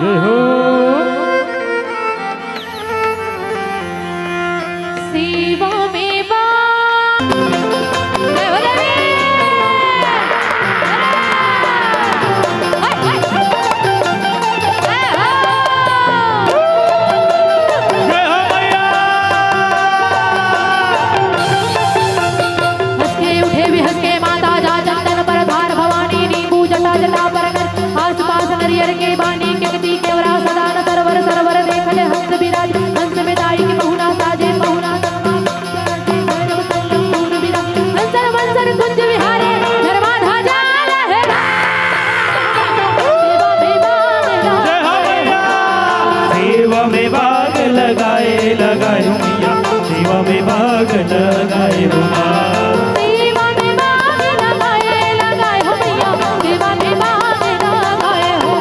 जय हो सेवा में बा जय हो देवी जय हो मैया हंस के उठे भी हंस के माता जा चंदन पर धार भवानी नींबू जटा जटा पर नर आस पास नरियर के बानी किकती केवरा सदा न सरवर सरवर देखले हंस विराज हंस में दाई की बहुना साजे बहुना हंसर मंसर कुंज विहारे धर्मा ध्वजा लहरा जय हो मैया सेवा में भाग लगाए लगाए हो मैया सेवा में भाग लगाए हो माँ सेवा में भाग लगाए लगाए हो मैया सेवा में भाग लगाए हो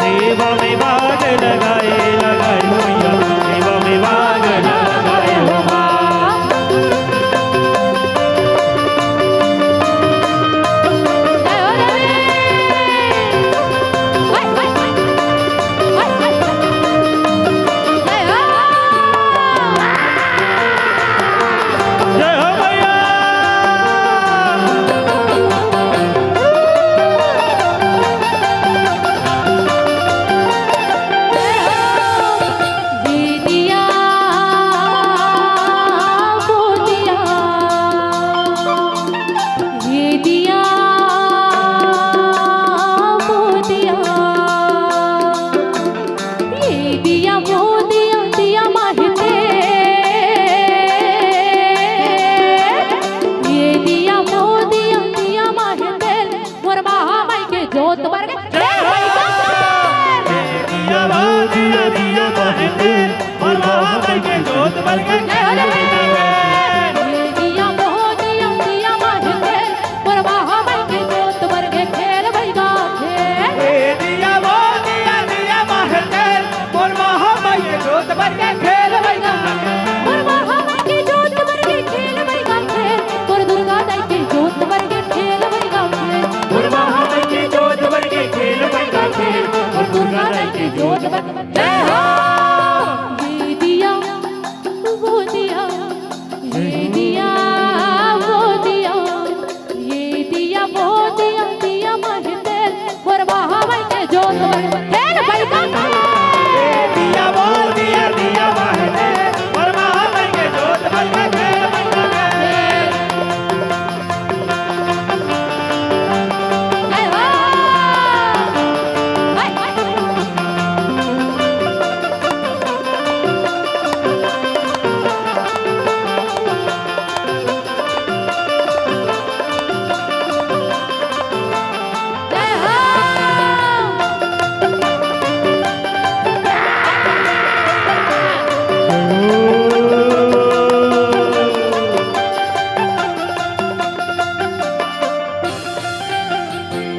सेवा में भाग लगाए लगाए हो मैया सेवा में भाग लगाए हो माँ जय हो देवी हाय हाय हाय हाय जय हो जय हो मैया ये दिया वो दिया ये दिया वो दिया ये दिया वो दिया दिया माहिते ये दिया वो दिया माहिते मोर महामाई के जोत वर्ग दिया वो दिया दिया महते और महामाई के जोत बल के जय हो देवी ये दिया वो दिया माहिते मोर महामाई के जोत वर्ग खेल भैगा खेल दिया वो दिया महते और महामाई के जोत बल के खेल भैया मोर महामाई के जोत वर्ग खेल भैगा खेल मोर दुर्गा दाई के जोत वर्ग खेल भैगा खेल और महामाई के जोत बल के खेल भैया खेल और दुर्गा दाई के जोत बल जय हो ये दिया वो दिया ये दिया वो दिया ये दिया वो दिया महते मोर महामाई के जोत वर्ग खेल भैगा दिया वो दिया महते और महामाई के जोत बल के खेल भैया जय हो हाय हाय जय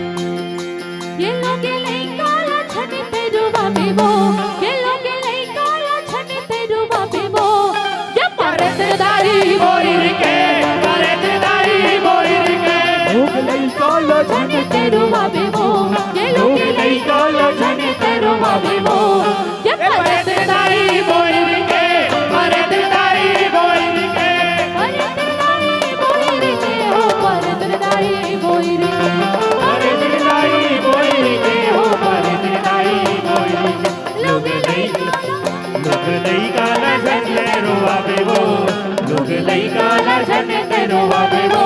ये लोगे लई काला छने पे डूबा बेबो ये लोगे लई काला छने पे डूबा बेबो ये परतदारी बोल के परतदारी बोल के लोग लई काला छने पे डूबा बेबो ये लोगे लई काला छने पे डूबा बेबो ये परतदारी बोल के परतदारी बोल के परतदारी बोल के हो परतदारी बोल के परतदारी बोल के हो परतदारी बोल के लोग लई काला झंडे रोआवे वो लोग लई काला झंडे रोआवे वो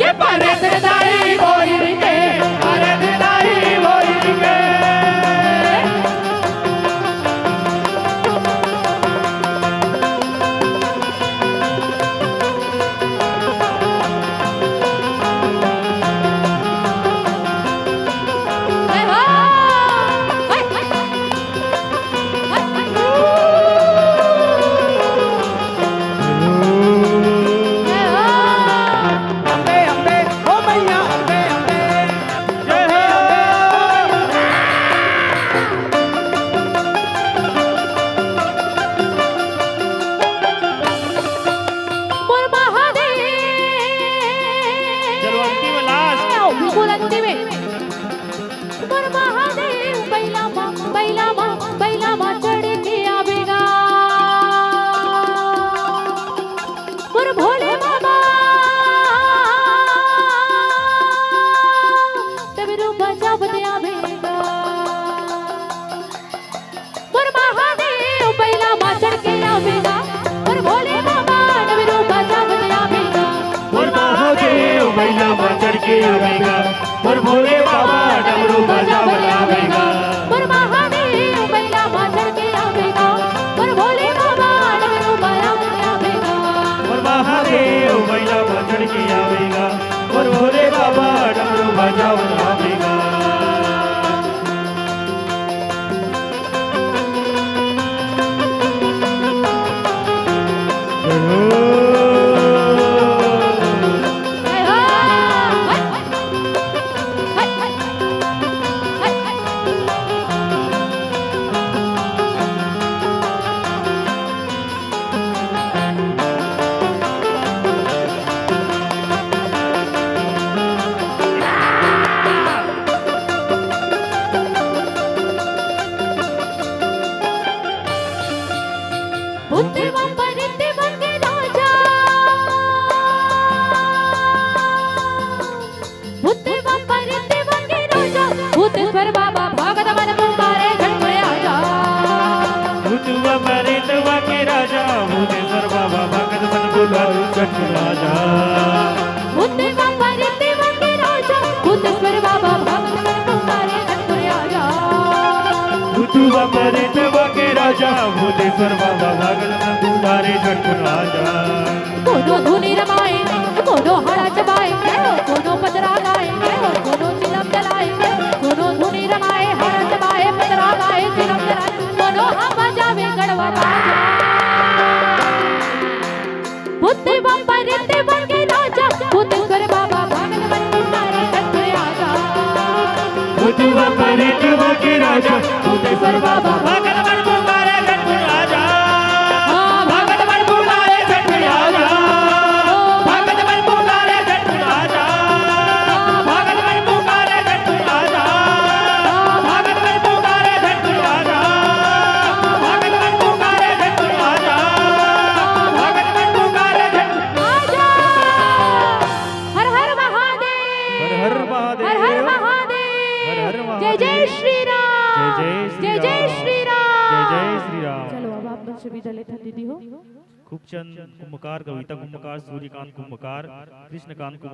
ये परतदारी बोल के परतदारी बोल के जय हो हाय हाय हाय हाय जय हो अम्बे अम्बे ओ मैया अम्बे अम्बे जय हो मोर महादेव चलो अंतिम लास्ट बिल्कुल अंतिम है मोर महादेव बैला बैलामा चढ़ के आवेगा और भोले बाबा डमरू बजा बनावेगा और महादेव बैलामा चढ़ के आवेगा और भोले बाबा डमरू बजा बनावेगा और महादेव बैलामा चढ़ के आवेगा और भोले बाबा डमरू बजा बनावेगा जय हो हाय हाय हाय हाय बुद्धिमा परित्तिवंगे राजा बुद्धिमा परित्तिवंगे राजा भूतेश्वर बाबा भागत मन पुकारे झटके आजा भूतवा परेतवा के राजा भूतेश्वर बाबा भगत मन बुलाऊ झट राजा बुद्धिमा परित्तिवंगे राजा भूतेश्वर बाबा भागत मन पुकारे झटके आजा भूतवा परेतवा के राजा भूतेश्वर बाबा भगत मन बुलारे झट राजा कोनो धुनी रमाए कोनो हरा चबाए कोनो पदरा गाए कोनो चिलम जलाए कोनो धुनी रमाए हरा चबाए पदरा गाए चिलम जलाए कोनो हम बजावे गढ़वा बाजा बुद्धि बम्पर रित्ते बन के राजा भूतेश्वर बाबा भागत मन पुकारे झटके आजा भूतवा परेतवा के राजा भूतेश्वर बाबा भगत मन बुलारे झट राजा भगत मन बुलारे झट राजा भगत मन बुलारे झट राजा भगत मन बुलारे झट राजा भगत मन बुलारे झट राजा भगत मन बुलारे झट राजा भगत मन बुलारे झट आजा हर हर महादेव हर हर महादेव हर हर महादेव हर हर जय जय श्री राम जय जय जय श्री राम जय जय श्री राम चलो अब आप मुझसे विदा लेता दीदी हो खूबचंद कुंभकार कविता कुंभकार सूर्यकांत कुंभकार कृष्णकांत कुंभकार